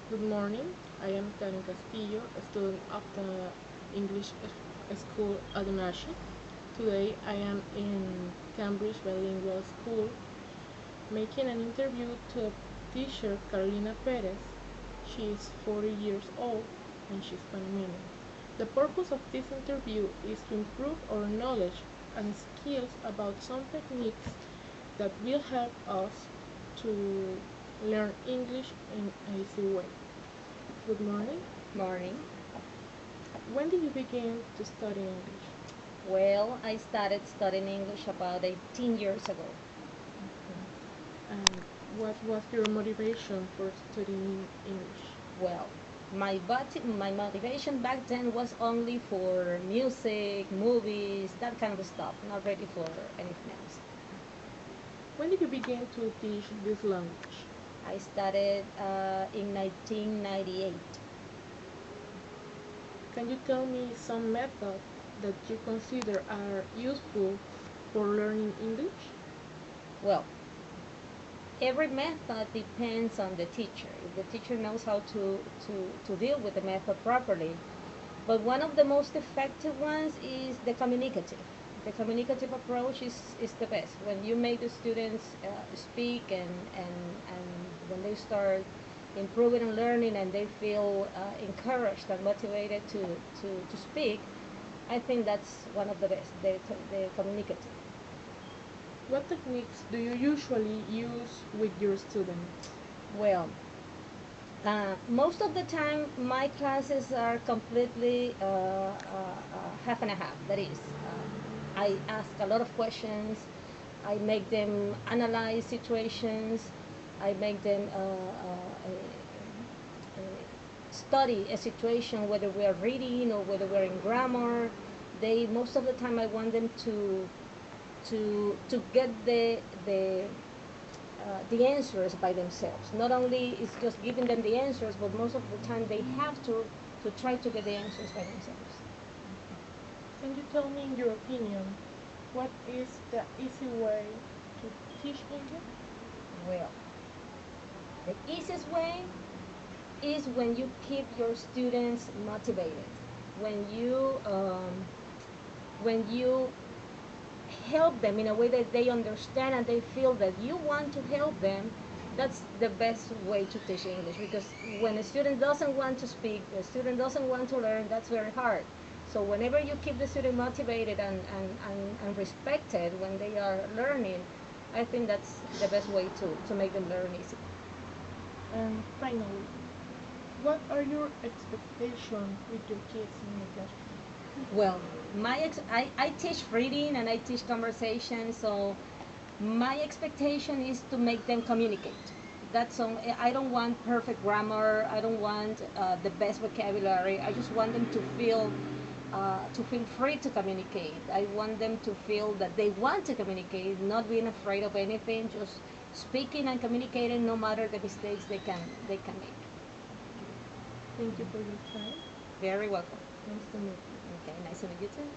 Good morning. I am Karen Castillo, a student of the English School at Nashi. Today I am in Cambridge Bilingual School making an interview to teacher Carlina Perez. She is 40 years old and she's Panamanian. The purpose of this interview is to improve our knowledge and skills about some techniques that will help us to learn English in an easy way. Good morning. Morning. When did you begin to study English? Well, I started studying English about 18 years ago. And what was your motivation for studying English? Well, my motivation back then was only for music, movies, that kind of stuff, not really for anything else. When did you begin to teach this language? I started in 1998. Can you tell me some methods that you consider are useful for learning English? Well, every method depends on the teacher. If the teacher knows how to deal with the method properly. But one of the most effective ones is the communicative. The communicative approach is the best. When you make the students speak and when they start improving and learning and they feel encouraged and motivated to speak, I think that's one of the best, the communicative. What techniques do you usually use with your students? Well, most of the time, my classes are completely half and a half. That is, I ask a lot of questions. I make them analyze situations. I make them study a situation, whether we are reading or whether we're in grammar. They most of the time I want them to get the answers by themselves. Not only is just giving them the answers, but most of the time they have to try to get the answers by themselves. Can you tell me, in your opinion, what is the easy way to teach English? Well, the easiest way is when you keep your students motivated. When you when you help them in a way that they understand and they feel that you want to help them, that's the best way to teach English. Because when a student doesn't want to speak, a student doesn't want to learn, that's very hard. So whenever you keep the student motivated and respected when they are learning, I think that's the best way to make them learn easy. And finally, what are your expectations with your kids in the classroom? Well, I teach reading and I teach conversation, so my expectation is to make them communicate. That's all. I don't want perfect grammar. I don't want the best vocabulary. I just want them to feel free to communicate. I want them to feel that they want to communicate, not being afraid of anything, just speaking and communicating, no matter the mistakes they can make. Thank you for your time. Very welcome. Nice to meet you. Okay, nice to meet you too.